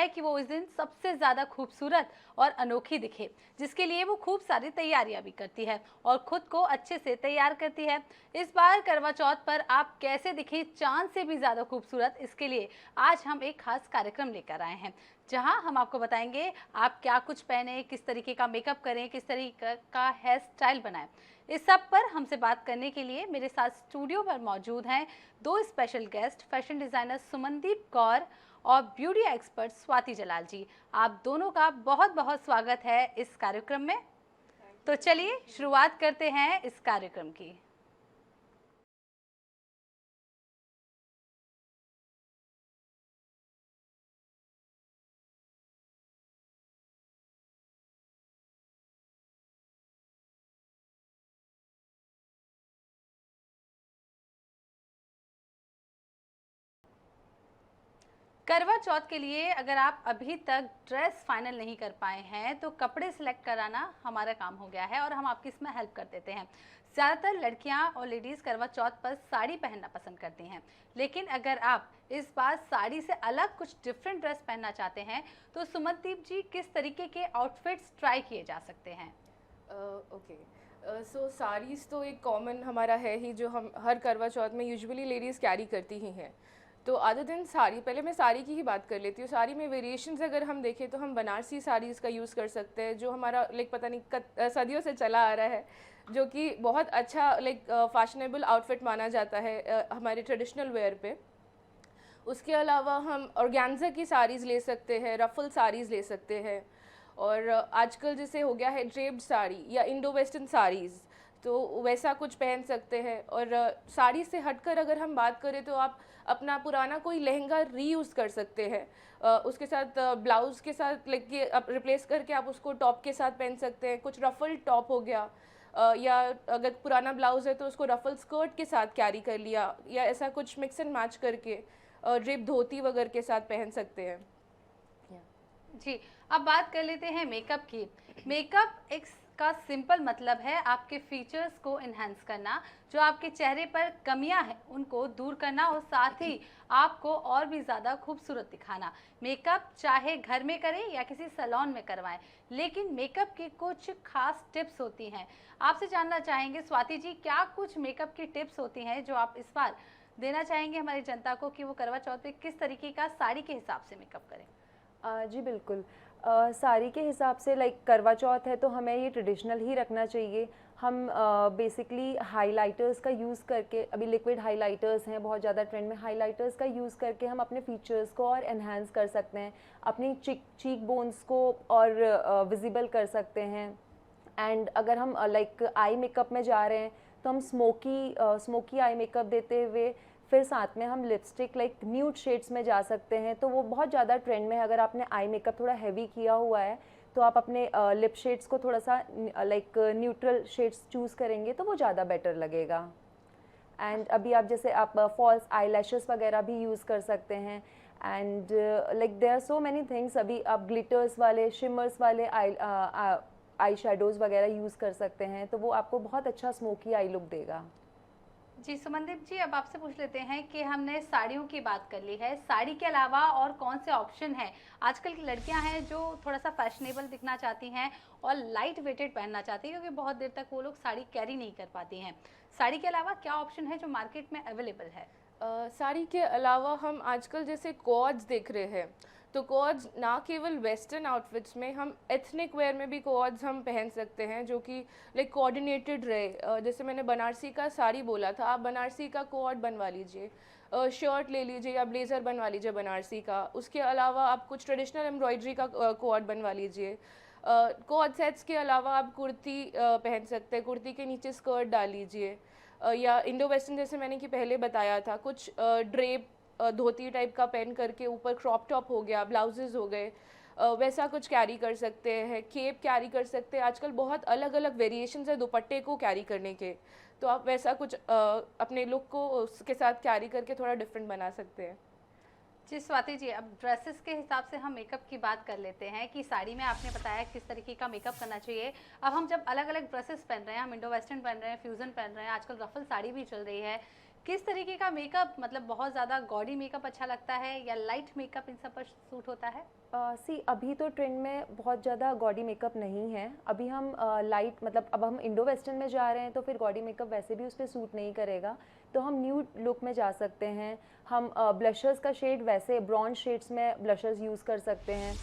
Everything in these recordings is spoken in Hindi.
है कि वो इस दिन सबसे ज़्यादा खूबसूरत और अनोखी दिखे, जिसके लिए वो खूब सारी तैयारियां भी करती है और खुद को अच्छे से तैयार करती है। इस बार करवा चौथ पर आप कैसे दिखें चांद से भी ज़्यादा खूबसूरत, इसके लिए आज हम एक खास कार्यक्रम लेकर आए हैं, जहां हम आपको बताएंगे आप क्या कुछ पहने, किस तरीके का मेकअप करें, किस तरीके का हेयर स्टाइल बनाएं। इस सब पर हमसे बात करने के लिए मेरे साथ स्टूडियो पर मौजूद हैं दो special guest, fashion designer Sumandeep Kaur और ब्यूटी एक्सपर्ट स्वाति जलाल जी। आप दोनों का बहुत बहुत स्वागत है इस कार्यक्रम में। तो चलिए शुरुआत करते हैं इस कार्यक्रम की। करवा चौथ के लिए अगर आप अभी तक ड्रेस फाइनल नहीं कर पाए हैं तो कपड़े सिलेक्ट कराना हमारा काम हो गया है और हम आपकी इसमें हेल्प कर देते हैं। ज़्यादातर लड़कियां और लेडीज़ करवा चौथ पर साड़ी पहनना पसंद करती हैं, लेकिन अगर आप इस बार साड़ी से अलग कुछ डिफरेंट ड्रेस पहनना चाहते हैं तो सुमनदीप जी किस तरीके के आउटफिट्स ट्राई किए जा सकते हैं? ओके, सो साड़ीज़ तो एक कॉमन हमारा है ही, जो हम हर करवा चौथ में यूजुअली लेडीज़ कैरी करती ही हैं। तो अदर देन साड़ी, पहले मैं साड़ी की ही बात कर लेती हूँ। साड़ी में वेरिएशंस अगर हम देखें तो हम बनारसी साड़ीज़ का यूज़ कर सकते हैं, जो हमारा लाइक पता नहीं सदियों से चला आ रहा है, जो कि बहुत अच्छा लाइक फैशनेबल आउटफिट माना जाता है हमारे ट्रेडिशनल वेयर पे। उसके अलावा हम ऑर्गेन्जा की साड़ीज़ ले सकते हैं, रफल साड़ीज़ ले सकते हैं, और आजकल जैसे हो गया है ड्रेप्ड साड़ी या इंडो वेस्टर्न साड़ीज़, तो वैसा कुछ पहन सकते हैं। और साड़ी से हटकर अगर हम बात करें तो आप अपना पुराना कोई लहंगा रीयूज़ कर सकते हैं, उसके साथ ब्लाउज़ के साथ लाइक ये आप रिप्लेस करके आप उसको टॉप के साथ पहन सकते हैं। कुछ रफल टॉप हो गया, या अगर पुराना ब्लाउज़ है तो उसको रफल स्कर्ट के साथ कैरी कर लिया, या ऐसा कुछ मिक्स एंड मैच करके ड्रेप धोती वगैरह के साथ पहन सकते हैं। जी, अब बात कर लेते हैं मेकअप की। मेकअप एक का सिंपल मतलब है आपके फीचर्स को इन्हेंस करना, जो आपके चेहरे पर कमियां हैं उनको दूर करना और साथ ही आपको और भी ज़्यादा खूबसूरत दिखाना। मेकअप चाहे घर में करें या किसी सैलून में करवाएं, लेकिन मेकअप की कुछ खास टिप्स होती हैं। आपसे जानना चाहेंगे स्वाति जी, क्या कुछ मेकअप की टिप्स होती हैं जो आप इस बार देना चाहेंगे हमारी जनता को कि वो करवा चौथ पे किस तरीके का साड़ी के हिसाब से मेकअप करें? जी बिल्कुल। साड़ी के हिसाब से लाइक करवा चौथ है तो हमें ये ट्रेडिशनल ही रखना चाहिए। हम बेसिकली हाइलाइटर्स का यूज़ करके, अभी लिक्विड हाइलाइटर्स हैं बहुत ज़्यादा ट्रेंड में, हाइलाइटर्स का यूज़ करके हम अपने फीचर्स को और एनहांस कर सकते हैं, अपनी चीक बोन्स को और विजिबल कर सकते हैं। एंड अगर हम लाइक आई मेकअप में जा रहे हैं तो हम स्मोकी आई मेकअप देते हुए फिर साथ में हम लिपस्टिक लाइक न्यूड शेड्स में जा सकते हैं, तो वो बहुत ज़्यादा ट्रेंड में है। अगर आपने आई मेकअप थोड़ा हैवी किया हुआ है तो आप अपने लिप शेड्स को थोड़ा सा लाइक न्यूट्रल शेड्स चूज़ करेंगे तो वो ज़्यादा बेटर लगेगा। एंड अभी आप जैसे आप फॉल्स आई लैशेस वगैरह भी यूज़ कर सकते हैं। And like there are so many things. अभी आप ग्लिटर्स वाले, शिमर्स वाले आई शेडोज़ वगैरह यूज़ कर सकते हैं, तो वो आपको बहुत अच्छा स्मोकी आई लुक देगा। जी सुमनदीप जी, अब आपसे पूछ लेते हैं कि हमने साड़ियों की बात कर ली है, साड़ी के अलावा और कौन से ऑप्शन हैं? आजकल की लड़कियां हैं जो थोड़ा सा फैशनेबल दिखना चाहती हैं और लाइट वेटेड पहनना चाहती हैं, क्योंकि बहुत देर तक वो लोग साड़ी कैरी नहीं कर पाती हैं। साड़ी के अलावा क्या ऑप्शन है जो मार्केट में अवेलेबल है? साड़ी के अलावा हम आजकल जैसे कॉर्ड्स देख रहे हैं, तो कॉर्ड्स ना केवल वेस्टर्न आउटफिट्स में, हम एथनिक वेयर में भी कॉर्ड्स हम पहन सकते हैं, जो कि लाइक कोऑर्डिनेटेड रहे। जैसे मैंने बनारसी का साड़ी बोला था, आप बनारसी का कॉर्ड बनवा लीजिए, शर्ट ले लीजिए या ब्लेज़र बनवा लीजिए बनारसी का। उसके अलावा आप कुछ ट्रेडिशनल एम्ब्रॉयडरी का कॉर्ड बनवा लीजिए। कॉर्ड सेट्स के अलावा आप कुर्ती पहन सकते हैं, कुर्ती के नीचे स्कर्ट डाल लीजिए, या इंडो वेस्टर्न जैसे मैंने कि पहले बताया था, कुछ ड्रेप धोती टाइप का पहन करके ऊपर क्रॉप टॉप हो गया, ब्लाउजेज हो गए, वैसा कुछ कैरी कर सकते हैं। केप कैरी कर सकते हैं, आजकल बहुत अलग अलग वेरिएशंस है दुपट्टे को कैरी करने के, तो आप वैसा कुछ अपने लुक को उसके साथ कैरी करके थोड़ा डिफरेंट बना सकते हैं। जी स्वाति जी, अब ड्रेसेस के हिसाब से हम मेकअप की बात कर लेते हैं कि साड़ी में आपने बताया किस तरीके का मेकअप करना चाहिए। अब हम जब अलग अलग ड्रेसेस पहन रहे हैं, हम इंडो वेस्टर्न पहन रहे हैं, फ्यूजन पहन रहे हैं, आजकल रफल साड़ी भी चल रही है, किस तरीके का मेकअप, मतलब बहुत ज़्यादा गॉडी मेकअप अच्छा लगता है या लाइट मेकअप इन सब पर सूट होता है? अभी तो ट्रेंड में बहुत ज़्यादा गॉडी मेकअप नहीं है। अभी हम लाइट मतलब अब हम इंडो वेस्टर्न में जा रहे हैं, तो फिर गॉडी मेकअप वैसे भी उस पे सूट नहीं करेगा, तो हम न्यूड लुक में जा सकते हैं। हम ब्लशर्स का शेड वैसे ब्रॉन्ज शेड्स में ब्लशर्स यूज़ कर सकते हैं,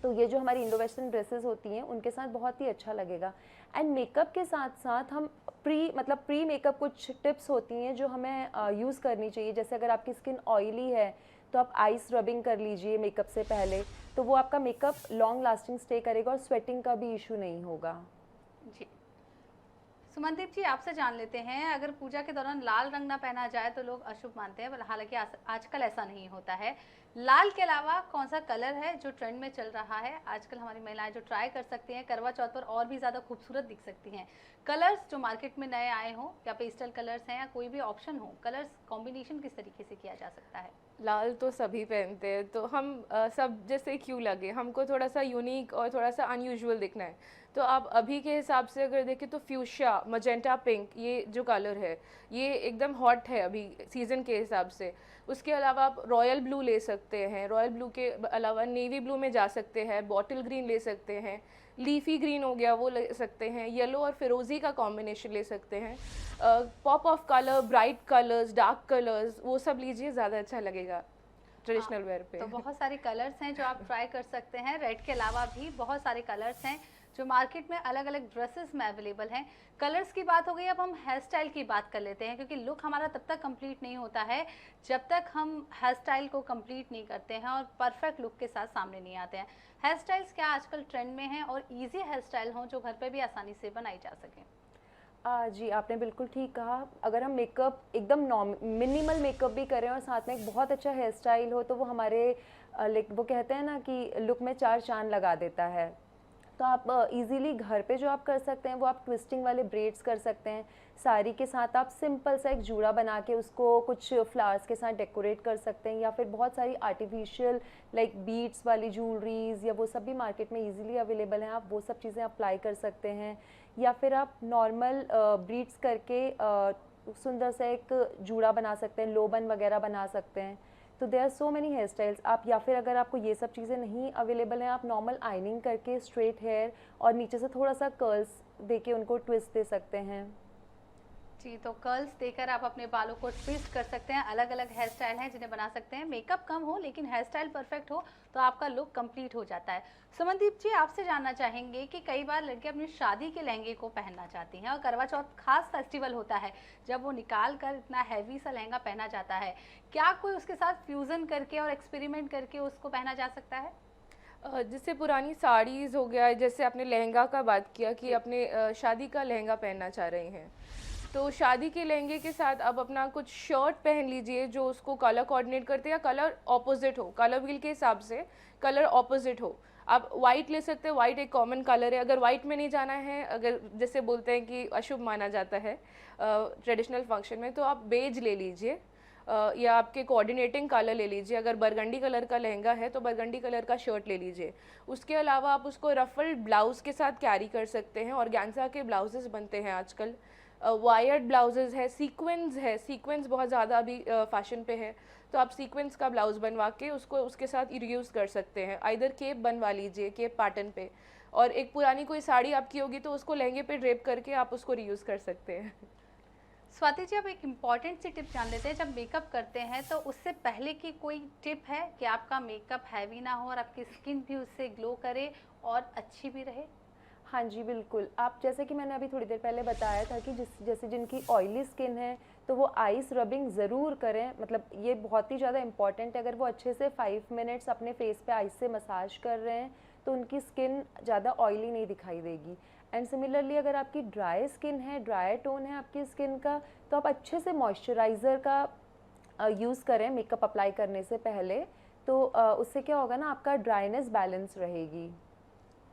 तो ये जो हमारी इंडो वेस्टर्न ड्रेसेस होती हैं उनके साथ बहुत ही अच्छा लगेगा। एंड मेकअप के साथ साथ हम प्री मेकअप कुछ टिप्स होती हैं जो हमें यूज़ करनी चाहिए। जैसे अगर आपकी स्किन ऑयली है तो आप आइस रबिंग कर लीजिए मेकअप से पहले, तो वो आपका मेकअप लॉन्ग लास्टिंग स्टे करेगा और स्वेटिंग का भी इशू नहीं होगा। जी, सुमनदीप जी आपसे जान लेते हैं, अगर पूजा के दौरान लाल रंग ना पहना जाए तो लोग अशुभ मानते हैं, पर हालांकि आजकल ऐसा नहीं होता है। लाल के अलावा कौन सा कलर है जो ट्रेंड में चल रहा है आजकल हमारी महिलाएं जो ट्राई कर सकती हैं करवा चौथ पर और भी ज़्यादा खूबसूरत दिख सकती हैं? कलर्स जो मार्केट में नए आए हों या पेस्टल कलर्स हैं या कोई भी ऑप्शन हो, कलर्स कॉम्बिनेशन किस तरीके से किया जा सकता है? लाल तो सभी पहनते हैं, तो हम सब जैसे क्यों लगे, हमको थोड़ा सा यूनिक और थोड़ा सा अनयूजुअल दिखना है। तो आप अभी के हिसाब से अगर देखें तो फ्यूशिया, मजेंटा पिंक, ये जो कलर है ये एकदम हॉट है अभी सीज़न के हिसाब से। उसके अलावा आप रॉयल ब्लू ले सकते हैं, रॉयल ब्लू के अलावा नेवी ब्लू में जा सकते हैं, बॉटल ग्रीन ले सकते हैं, लीफी ग्रीन हो गया वो ले सकते हैं, येलो और फिरोज़ी का कॉम्बिनेशन ले सकते हैं, pop of colour, bright colours, dark colours, वो सब लीजिए, ज़्यादा अच्छा लगेगा ट्रेडिशनल वेयर पे। तो बहुत सारे कलर्स हैं जो आप ट्राई कर सकते हैं। रेड के अलावा भी बहुत सारे कलर्स हैं जो मार्केट में अलग अलग ड्रेसेस में अवेलेबल हैं। कलर्स की बात हो गई, अब हम हेयर स्टाइल की बात कर लेते हैं, क्योंकि लुक हमारा तब तक कंप्लीट नहीं होता है जब तक हम हेयर स्टाइल को कंप्लीट नहीं करते हैं और परफेक्ट लुक के साथ सामने नहीं आते हैं। हेयर स्टाइल्स क्या आजकल ट्रेंड में हैं और ईजी हेयर स्टाइल हों जो घर पर भी आसानी से बनाई जा सकें? जी, आपने बिल्कुल ठीक कहा। अगर हम मेकअप एकदम मिनिमल मेकअप भी करें और साथ में एक बहुत अच्छा हेयर स्टाइल हो, तो वो हमारे लाइक वो कहते हैं ना कि लुक में 4 चाँद लगा देता है। तो आप इजीली घर पे जो आप कर सकते हैं वो आप ट्विस्टिंग वाले ब्रेड्स कर सकते हैं। साड़ी के साथ आप सिंपल सा एक जूड़ा बना के उसको कुछ फ्लावर्स के साथ डेकोरेट कर सकते हैं, या फिर बहुत सारी आर्टिफिशियल लाइक बीड्स वाली ज्वेलरीज या वो सब भी मार्केट में इजीली अवेलेबल हैं, आप वो सब चीज़ें अप्लाई कर सकते हैं। या फिर आप नॉर्मल ब्रीड्स करके सुंदर सा एक जूड़ा बना सकते हैं, लोबन वगैरह बना सकते हैं। तो there are so many hairstyles. आप या फिर अगर आपको ये सब चीज़ें नहीं अवेलेबल हैं, आप नॉर्मल आइनिंग करके स्ट्रेट हेयर और नीचे से थोड़ा सा कर्ल्स देके उनको ट्विस्ट दे सकते हैं। जी, तो कर्ल्स देकर आप अपने बालों को ट्विस्ट कर सकते हैं। अलग अलग हेयर स्टाइल हैं जिन्हें बना सकते हैं। मेकअप कम हो लेकिन हेयर स्टाइल परफेक्ट हो तो आपका लुक कंप्लीट हो जाता है। सुमनदीप जी आपसे जानना चाहेंगे कि कई बार लड़कियां अपनी शादी के लहंगे को पहनना चाहती हैं और करवा चौथ खास फेस्टिवल होता है जब वो निकाल कर इतना हैवी सा लहंगा पहना जाता है, क्या कोई उसके साथ फ्यूज़न करके और एक्सपेरिमेंट करके उसको पहना जा सकता है? जैसे पुरानी साड़ीज़ हो गया, जैसे आपने लहंगा का बात किया कि अपने शादी का लहंगा पहनना चाह रही हैं, तो शादी के लहंगे के साथ आप अपना कुछ शर्ट पहन लीजिए जो उसको कलर कोऑर्डिनेट करते हैं या कलर ऑपोजिट हो, कलर व्हील के हिसाब से कलर ऑपोजिट हो। आप वाइट ले सकते हैं, वाइट एक कॉमन कलर है। अगर वाइट में नहीं जाना है, अगर जैसे बोलते हैं कि अशुभ माना जाता है ट्रेडिशनल फंक्शन में, तो आप बेज ले लीजिए या आपके कोऑर्डिनेटिंग कलर ले लीजिए। अगर बरगंडी कलर का लहंगा है तो बरगंडी कलर का शर्ट ले लीजिए। उसके अलावा आप उसको रफल्ड ब्लाउज़ के साथ कैरी कर सकते हैं। ऑर्गेन्जा के ब्लाउजेस बनते हैं आजकल, वायर्ड ब्लाउजेस है, सीक्वेंस बहुत ज़्यादा अभी फैशन पे है, तो आप सीक्वेंस का ब्लाउज़ बनवा के उसको उसके साथ रीयूज़ कर सकते हैं। आइदर केप बनवा लीजिए, केप पैटर्न पे, और एक पुरानी कोई साड़ी आपकी होगी तो उसको लहंगे पे ड्रेप करके आप उसको रीयूज़ कर सकते हैं। स्वाति जी, अब एक इम्पॉर्टेंट सी टिप जान लेते हैं। जब मेकअप करते हैं तो उससे पहले की कोई टिप है कि आपका मेकअप हैवी ना हो और आपकी स्किन भी उससे ग्लो करे और अच्छी भी रहे? हाँ जी, बिल्कुल। आप जैसे कि मैंने अभी थोड़ी देर पहले बताया था कि जैसे जिनकी ऑयली स्किन है तो वो आइस रबिंग ज़रूर करें। मतलब ये बहुत ही ज़्यादा इम्पॉर्टेंट है। अगर वो अच्छे से 5 मिनट्स अपने फेस पे आइस से मसाज कर रहे हैं तो उनकी स्किन ज़्यादा ऑयली नहीं दिखाई देगी। एंड सिमिलरली अगर आपकी ड्राई स्किन है, ड्राई टोन है आपकी स्किन का, तो आप अच्छे से मॉइस्चराइज़र का यूज़ करें मेकअप अप्लाई करने से पहले। तो उससे क्या होगा ना, आपका ड्राइनेस बैलेंस रहेगी।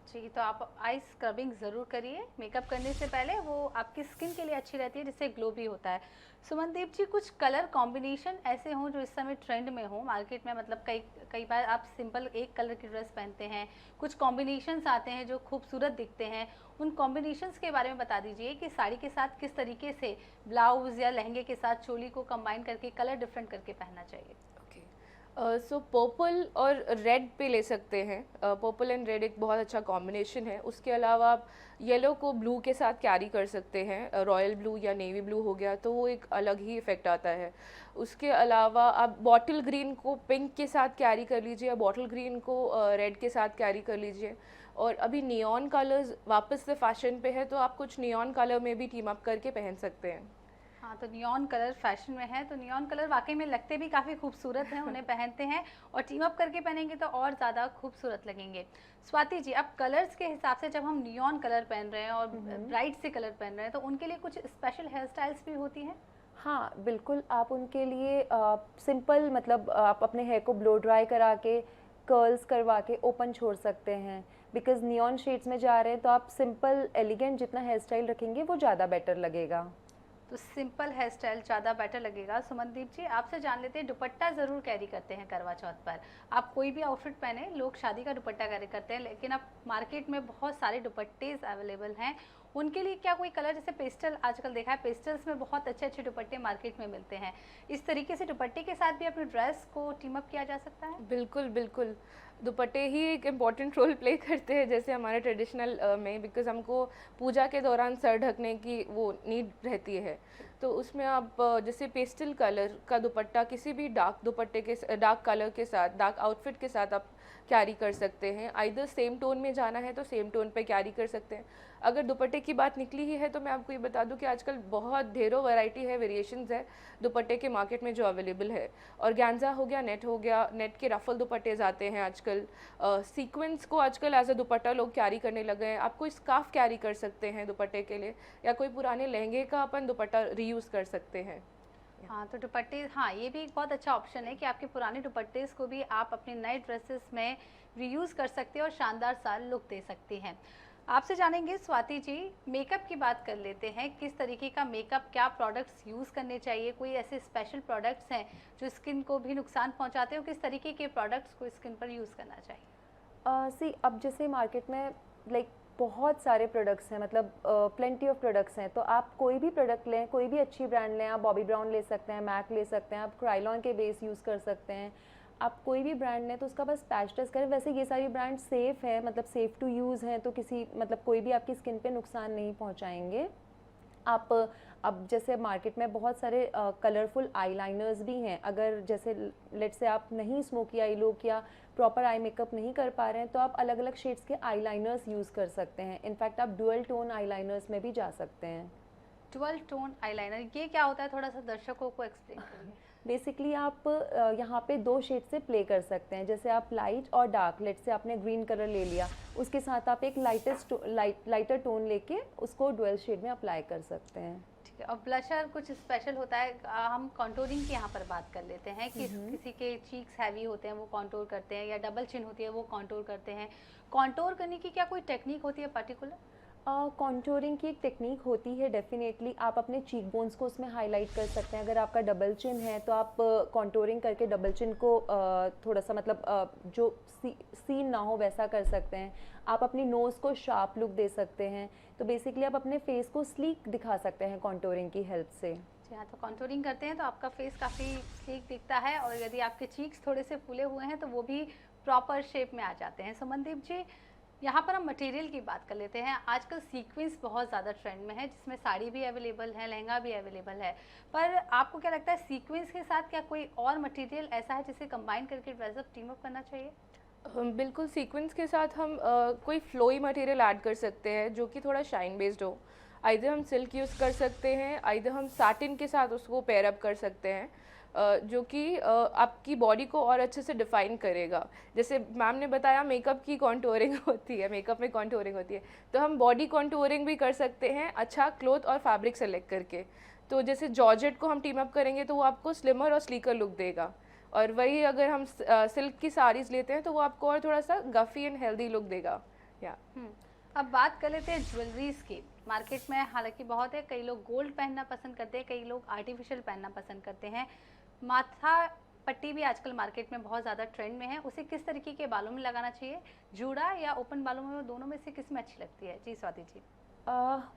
जी, तो आप आई स्क्रबिंग ज़रूर करिए मेकअप करने से पहले, वो आपकी स्किन के लिए अच्छी रहती है, जिससे ग्लो भी होता है। सुमनदीप जी, कुछ कलर कॉम्बिनेशन ऐसे हों जो इस समय ट्रेंड में हो मार्केट में, मतलब कई कई बार आप सिंपल एक कलर की ड्रेस पहनते हैं, कुछ कॉम्बिनेशंस आते हैं जो खूबसूरत दिखते हैं, उन कॉम्बिनेशंस के बारे में बता दीजिए कि साड़ी के साथ किस तरीके से ब्लाउज़ या लहंगे के साथ चोली को कंबाइन करके कलर डिफरेंट करके पहनना चाहिए? सो पर्पल और रेड पे ले सकते हैं। पर्पल एंड रेड एक बहुत अच्छा कॉम्बिनेशन है। उसके अलावा आप येलो को ब्लू के साथ कैरी कर सकते हैं, रॉयल ब्लू या नेवी ब्लू हो गया तो वो एक अलग ही इफ़ेक्ट आता है। उसके अलावा आप बॉटल ग्रीन को पिंक के साथ कैरी कर लीजिए या बॉटल ग्रीन को रेड के साथ कैरी कर लीजिए। और अभी नियॉन कलर्स वापस से फैशन पे है, तो आप कुछ नियॉन कलर में भी टीम अप करके पहन सकते हैं। हाँ, तो नियॉन कलर फैशन में है, तो नियॉन कलर वाकई में लगते भी काफ़ी खूबसूरत हैं, उन्हें पहनते हैं और टीम अप करके पहनेंगे तो और ज़्यादा खूबसूरत लगेंगे। स्वाति जी, अब कलर्स के हिसाब से जब हम नियॉन कलर पहन रहे हैं और ब्राइट से कलर पहन रहे हैं, तो उनके लिए कुछ स्पेशल हेयर स्टाइल्स भी होती हैं? हाँ बिल्कुल, आप उनके लिए सिंपल मतलब आप अपने हेयर को ब्लो ड्राई करा के कर्ल्स करवा के ओपन छोड़ सकते हैं। बिकॉज नियॉन शेड्स में जा रहे हैं तो आप सिंपल एलिगेंट जितना हेयर स्टाइल रखेंगे वो ज़्यादा बेटर लगेगा। तो सिंपल हेयर स्टाइल ज़्यादा बेटर लगेगा। सुमनदीप जी, आपसे जान लेते हैं, दुपट्टा ज़रूर कैरी करते हैं करवा चौथ पर। आप कोई भी आउटफिट पहने, लोग शादी का दुपट्टा कैरी करते हैं, लेकिन अब मार्केट में बहुत सारे दुपट्टेज अवेलेबल हैं। उनके लिए क्या कोई कलर, जैसे पेस्टल आजकल देखा है, पेस्टल्स में बहुत अच्छे अच्छे दुपट्टे मार्केट में मिलते हैं, इस तरीके से दुपट्टे के साथ भी अपने ड्रेस को टीम अप किया जा सकता है? बिल्कुल बिल्कुल, दुपट्टे ही एक इम्पॉर्टेंट रोल प्ले करते हैं जैसे हमारे ट्रेडिशनल में, बिकॉज हमको पूजा के दौरान सर ढकने की वो नीड रहती है। तो उसमें आप जैसे पेस्टल कलर का दुपट्टा किसी भी डार्क दुपट्टे के डार्क कलर के साथ, डार्क आउटफिट के साथ आप कैरी कर सकते हैं। आइदर सेम टोन में जाना है तो सेम टोन पे कैरी कर सकते हैं। अगर दुपट्टे की बात निकली ही है तो मैं आपको ये बता दूं कि आजकल बहुत ढेरों वैरायटी है, वेरिएशंस है दुपट्टे के मार्केट में जो अवेलेबल है। और गैंजा हो गया, नेट के रफल दुपट्टे आते हैं आजकल। सीक्वेंस को आजकल एज अ दुपट्टा लोग कैरी करने लगे हैं। आप कोई स्कार्फ कैरी कर सकते हैं दुपट्टे के लिए, या कोई पुराने लहंगे का अपन दुपट्टा रीयूज़ कर सकते हैं। हाँ, तो दुपट्टे, हाँ, ये भी एक बहुत अच्छा ऑप्शन है कि आपके पुराने दुपट्टेस को भी आप अपने नए ड्रेसेस में रीयूज़ कर सकते हैं और शानदार सा लुक दे सकती हैं। आपसे जानेंगे स्वाति जी, मेकअप की बात कर लेते हैं, किस तरीके का मेकअप, क्या प्रोडक्ट्स यूज़ करने चाहिए? कोई ऐसे स्पेशल प्रोडक्ट्स हैं जो स्किन को भी नुकसान पहुंचाते हो? किस तरीके के प्रोडक्ट्स को स्किन पर यूज़ करना चाहिए? सी अब जैसे मार्केट में लाइक बहुत सारे प्रोडक्ट्स हैं, मतलब प्लेंटी ऑफ प्रोडक्ट्स हैं, तो आप कोई भी प्रोडक्ट लें, कोई भी अच्छी ब्रांड लें। आप बॉबी ब्राउन ले सकते हैं, मैक ले सकते हैं, आप क्राइलॉन के बेस यूज़ कर सकते हैं। आप कोई भी ब्रांड लें तो उसका बस पैच टेस्ट करें। वैसे ये सारी ब्रांड सेफ़ है, मतलब सेफ़ टू यूज़ हैं, तो किसी मतलब कोई भी आपकी स्किन पे नुकसान नहीं पहुंचाएंगे। आप अब जैसे मार्केट में बहुत सारे कलरफुल आईलाइनर्स भी हैं। अगर जैसे लेट से आप नहीं स्मोकी आई लुक या प्रॉपर आई मेकअप नहीं कर पा रहे हैं तो आप अलग अलग शेड्स के आईलाइनर्स यूज़ कर सकते हैं। इनफैक्ट आप डुअल टोन आईलाइनर्स में भी जा सकते हैं। डुअल टोन आईलाइनर, ये क्या होता है? थोड़ा सा दर्शकों को एक्सप्लेन करिए। बेसिकली आप यहाँ पे दो शेड से प्ले कर सकते हैं। जैसे आप लाइट और डार्क, लेट से आपने ग्रीन कलर ले लिया, उसके साथ आप एक लाइटर टोन लेके उसको डुअल शेड में अप्लाई कर सकते हैं। ठीक है, और ब्लशर कुछ स्पेशल होता है? हम कॉन्टोरिंग की यहाँ पर बात कर लेते हैं कि किसी के चीक्स हैवी होते हैं वो कॉन्टोर करते हैं, या डबल चिन होती है वो कॉन्टोर करते हैं। कॉन्टोर करने की क्या कोई टेक्निक होती है पर्टिकुलर? कॉन्टोरिंग की एक टेक्निक होती है डेफिनेटली। आप अपने चीक बोन्स को उसमें हाईलाइट कर सकते हैं। अगर आपका डबल चिन है तो आप कॉन्टोरिंग करके डबल चिन को थोड़ा सा मतलब जो सीन ना हो वैसा कर सकते हैं। आप अपनी नोज़ को शार्प लुक दे सकते हैं। तो बेसिकली आप अपने फेस को स्लीक दिखा सकते हैं कॉन्टोरिंग की हेल्प से। जी हाँ, तो कॉन्टोरिंग करते हैं तो आपका फेस काफ़ी स्लीक दिखता है, और यदि आपके चीक्स थोड़े से फूले हुए हैं तो वो भी प्रॉपर शेप में आ जाते हैं। सुमनदीप जी, यहाँ पर हम मटेरियल की बात कर लेते हैं। आजकल सीक्वेंस बहुत ज़्यादा ट्रेंड में है, जिसमें साड़ी भी अवेलेबल है, लहंगा भी अवेलेबल है, पर आपको क्या लगता है सीक्वेंस के साथ क्या कोई और मटेरियल ऐसा है जिसे कंबाइन करके ड्रेसअप टीम अप करना चाहिए? बिल्कुल, सीक्वेंस के साथ हम कोई फ्लोई मटेरियल ऐड कर सकते हैं जो कि थोड़ा शाइन बेस्ड हो। आइदर हम सिल्क यूज़ कर सकते हैं, आइदर हम साटिन के साथ उसको पेयर अप कर सकते हैं, जो कि आपकी बॉडी को और अच्छे से डिफाइन करेगा। जैसे मैम ने बताया मेकअप की कॉन्टोरिंग होती है, मेकअप में कॉन्टोरिंग होती है, तो हम बॉडी कॉन्टोरिंग भी कर सकते हैं अच्छा क्लोथ और फैब्रिक सेलेक्ट करके। तो जैसे जॉर्जेट को हम टीम अप करेंगे तो वो आपको स्लिमर और स्लीकर लुक देगा, और वही अगर हम सिल्क की साड़ीज़ लेते हैं तो वो आपको और थोड़ा सा गफ़ी एंड हेल्दी लुक देगा। या अब बात कर लेते हैं ज्वेलरीज की। मार्केट में हालांकि बहुत है, कई लोग गोल्ड पहनना पसंद करते हैं, कई लोग आर्टिफिशियल पहनना पसंद करते हैं। माथा पट्टी भी आजकल मार्केट में बहुत ज़्यादा ट्रेंड में है, उसे किस तरीके के बालों में लगाना चाहिए, जूड़ा या ओपन बालों में, दोनों में से किस में अच्छी लगती है? जी स्वाति जी।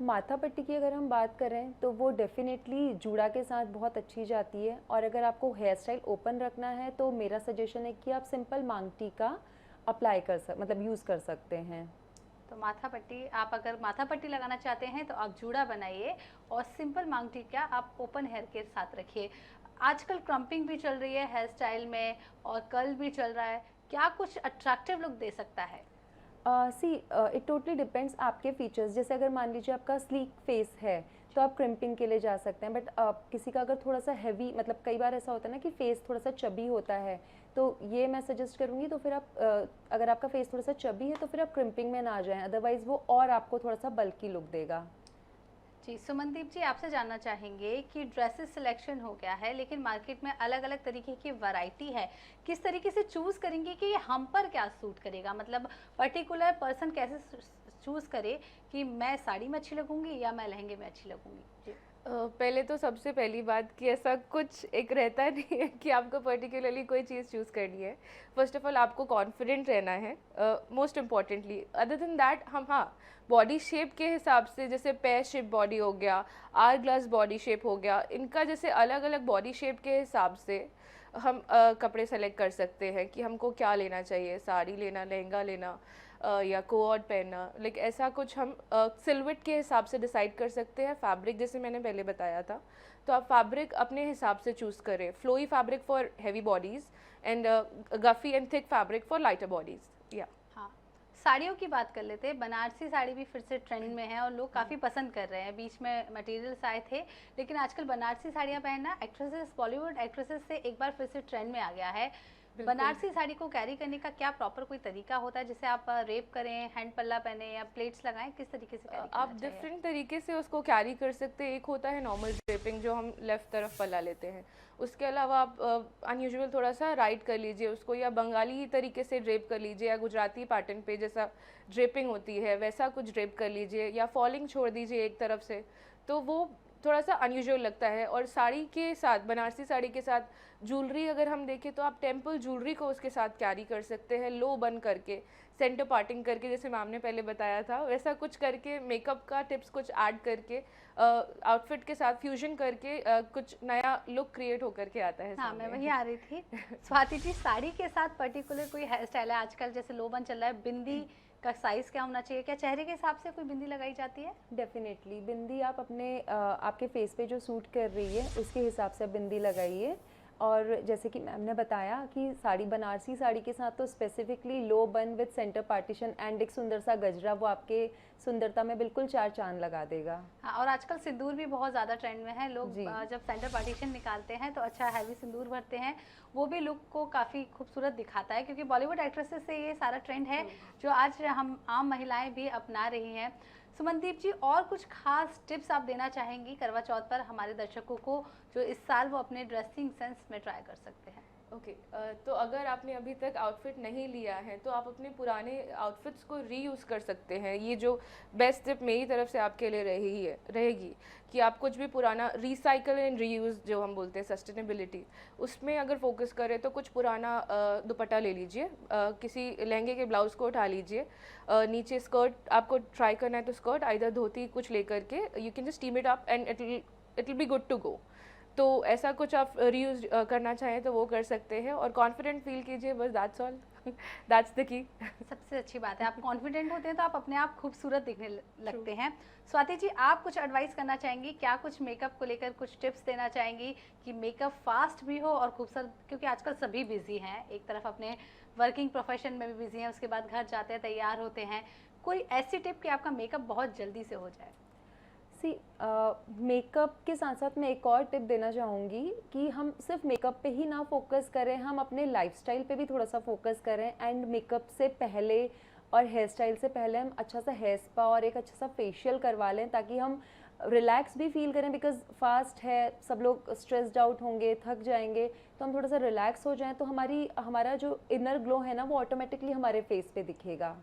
माथा पट्टी की अगर हम बात करें तो वो डेफिनेटली जूड़ा के साथ बहुत अच्छी जाती है, और अगर आपको हेयर स्टाइल ओपन रखना है तो मेरा सजेशन है कि आप सिंपल मांग टीका अप्लाई मतलब यूज़ कर सकते हैं। तो माथा पट्टी, आप अगर माथा पट्टी लगाना चाहते हैं तो आप जूड़ा बनाइए और सिंपल मांग टीका आप ओपन हेयर के साथ रखिए। आजकल क्रम्पिंग भी चल रही है हेयर स्टाइल में और कर्ल भी चल रहा है, क्या कुछ अट्रैक्टिव लुक दे सकता है? सी इट टोटली डिपेंड्स आपके फीचर्स। जैसे अगर मान लीजिए आपका स्लीक फेस है तो आप क्रिम्पिंग के लिए जा सकते हैं, बट किसी का अगर थोड़ा सा हैवी, मतलब कई बार ऐसा होता है ना कि फेस थोड़ा सा चबी होता है, तो ये मैं सजेस्ट करूँगी तो फिर आप अगर आपका फेस थोड़ा सा चबी है तो फिर आप क्रिम्पिंग में ना जाएं, अदरवाइज़ वो और आपको थोड़ा सा बल्की लुक देगा। जी सुमनदीप जी, आपसे जानना चाहेंगे कि ड्रेसेस सिलेक्शन हो गया है लेकिन मार्केट में अलग अलग तरीके की वैरायटी है, किस तरीके से चूज़ करेंगे कि ये हम पर क्या सूट करेगा? मतलब पर्टिकुलर पर्सन कैसे चूज़ करे कि मैं साड़ी में अच्छी लगूंगी या मैं लहंगे में अच्छी लगूंगी? जी। पहले तो सबसे पहली बात कि ऐसा कुछ एक रहता नहीं है कि आपको पर्टिकुलरली कोई चीज़ चूज़ करनी है। फर्स्ट ऑफ ऑल आपको कॉन्फिडेंट रहना है, most importantly. Other than that हम, हाँ, बॉडी शेप के हिसाब से, जैसे पेयर शेप बॉडी हो गया, आर ग्लास बॉडी शेप हो गया, इनका जैसे अलग अलग बॉडी शेप के हिसाब से हम कपड़े सेलेक्ट कर सकते हैं कि हमको क्या लेना चाहिए, साड़ी लेना, लहंगा लेना, या कोऑर्ड पहनना। लाइक ऐसा कुछ हम सिलवेट के हिसाब से डिसाइड कर सकते हैं। फैब्रिक जैसे मैंने पहले बताया था, तो आप फैब्रिक अपने हिसाब से चूज़ करें। Flowy fabric for heavy bodies and puffy and thick fabric for lighter bodies. या हाँ, साड़ियों की बात कर लेते हैं। बनारसी साड़ी भी फिर से ट्रेंड में है और लोग काफ़ी पसंद कर रहे हैं। बीच में मटेरियल्स आए थे लेकिन आजकल बनारसी साड़ियाँ पहनना एक्ट्रेसेस, बॉलीवुड एक्ट्रेसेस से एक बार फिर से ट्रेंड में आ गया है। बनारसी साड़ी को कैरी करने का क्या प्रॉपर कोई तरीका होता है, जिसे आप रेप करें, हैंड पल्ला पहने या प्लेट्स लगाएं, किस तरीके से कैरी आप करना चाहिए? डिफरेंट तरीके से उसको कैरी कर सकते हैं। एक होता है नॉर्मल ड्रेपिंग, जो हम लेफ़्ट तरफ पल्ला लेते हैं। उसके अलावा आप अनयूजुअल थोड़ा सा राइट कर लीजिए उसको, या बंगाली तरीके से ड्रेप कर लीजिए, या गुजराती पैटर्न पे जैसा ड्रेपिंग होती है वैसा कुछ ड्रेप कर लीजिए, या फॉलिंग छोड़ दीजिए एक तरफ से, तो वो थोड़ा सा अनयूजुअल लगता है। और साड़ी के साथ, बनारसी साड़ी के साथ ज्वेलरी अगर हम देखें तो आप टेम्पल ज्वेलरी को उसके साथ कैरी कर सकते हैं, लो बन करके, सेंटर पार्टिंग करके, जैसे मैम ने पहले बताया था वैसा कुछ करके, मेकअप का टिप्स कुछ ऐड करके, आउटफिट के साथ फ्यूजन करके कुछ नया लुक क्रिएट होकर के आता है हाँ, सामने। मैं वही आ रही थी। स्वाति जी, साड़ी के साथ पर्टिकुलर कोई हेयर स्टाइल है आजकल, जैसे लोबन चल रहा है, बिंदी का साइज क्या होना चाहिए? क्या चेहरे के हिसाब से कोई बिंदी लगाई जाती है? डेफिनेटली बिंदी आप अपने आपके फेस पे जो सूट कर रही है उसके हिसाब से आप बिंदी लगाइए। और जैसे कि मैम ने बताया कि साड़ी, बनारसी साड़ी के साथ तो स्पेसिफिकली लो बन विद सेंटर पार्टीशन एंड एक सुंदर सा गजरा, वो आपके सुंदरता में बिल्कुल चार चांद लगा देगा। हाँ, और आजकल सिंदूर भी बहुत ज़्यादा ट्रेंड में है। लोग जी। जब सेंटर पार्टीशन निकालते हैं तो अच्छा हैवी सिंदूर भरते हैं, वो भी लुक को काफ़ी खूबसूरत दिखाता है, क्योंकि बॉलीवुड एक्ट्रेसेस से ये सारा ट्रेंड है जो आज हम आम महिलाएं भी अपना रही हैं। सुमनदीप जी, और कुछ खास टिप्स आप देना चाहेंगी करवा चौथ पर हमारे दर्शकों को, जो इस साल वो अपने ड्रेसिंग सेंस में ट्राई कर सकते हैं? ओके, तो अगर आपने अभी तक आउटफिट नहीं लिया है तो आप अपने पुराने आउटफिट्स को रीयूज़ कर सकते हैं। ये जो बेस्ट टिप मेरी तरफ से आपके लिए रहेगी कि आप कुछ भी पुराना रिसाइकल एंड रीयूज़, जो हम बोलते हैं सस्टेनेबिलिटी, उसमें अगर फोकस करें तो कुछ पुराना दुपट्टा ले लीजिए, किसी लहंगे के ब्लाउज़ को उठा लीजिए, नीचे स्कर्ट आपको ट्राई करना है तो स्कर्ट, आइदर धोती कुछ लेकर के, you can just team it up and it will be good to go. तो ऐसा कुछ आप रीयूज करना चाहें तो वो कर सकते हैं, और कॉन्फिडेंट फील कीजिए, बस that's all, that's the key. सबसे अच्छी बात है, आप कॉन्फिडेंट होते हैं तो आप अपने आप खूबसूरत दिखने लगते हैं। स्वाति जी, आप कुछ एडवाइस करना चाहेंगी क्या? कुछ मेकअप को लेकर कुछ टिप्स देना चाहेंगी कि मेकअप फास्ट भी हो और खूबसूरत, क्योंकि आजकल सभी बिजी हैं, एक तरफ अपने वर्किंग प्रोफेशन में भी बिजी हैं, उसके बाद घर जाते हैं, तैयार होते हैं, कोई ऐसी टिप कि आपका मेकअप बहुत जल्दी से हो जाए? मेकअप के साथ साथ मैं एक और टिप देना चाहूँगी कि हम सिर्फ मेकअप पे ही ना फोकस करें, हम अपने लाइफस्टाइल पे भी थोड़ा सा फोकस करें। एंड मेकअप से पहले और हेयर स्टाइल से पहले हम अच्छा सा हेयर स्पा और एक अच्छा सा फेशियल करवा लें, ताकि हम रिलैक्स भी फील करें। बिकॉज फास्ट है, सब लोग स्ट्रेस्ड आउट होंगे, थक जाएंगे, तो हम थोड़ा सा रिलैक्स हो जाएं तो हमारा जो इनर ग्लो है ना, वो ऑटोमेटिकली हमारे फेस पे दिखेगा।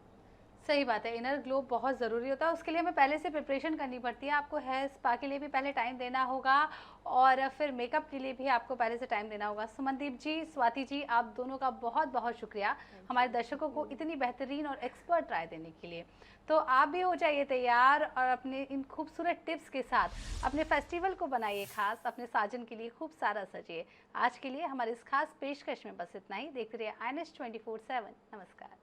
सही बात है, इनर ग्लो बहुत ज़रूरी होता है, उसके लिए हमें पहले से प्रिपरेशन करनी पड़ती है। आपको हेयर स्पा के लिए भी पहले टाइम देना होगा और फिर मेकअप के लिए भी आपको पहले से टाइम देना होगा। सुमनदीप जी, स्वाति जी, आप दोनों का बहुत बहुत शुक्रिया हमारे दर्शकों को इतनी बेहतरीन और एक्सपर्ट राय देने के लिए। तो आप भी हो जाइए तैयार और अपने इन खूबसूरत टिप्स के साथ अपने फेस्टिवल को बनाइए खास, अपने साजन के लिए खूब सारा सजिए। आज के लिए हमारे इस खास पेशकश में बस इतना ही। देखते रहिए INS 24/7। नमस्कार।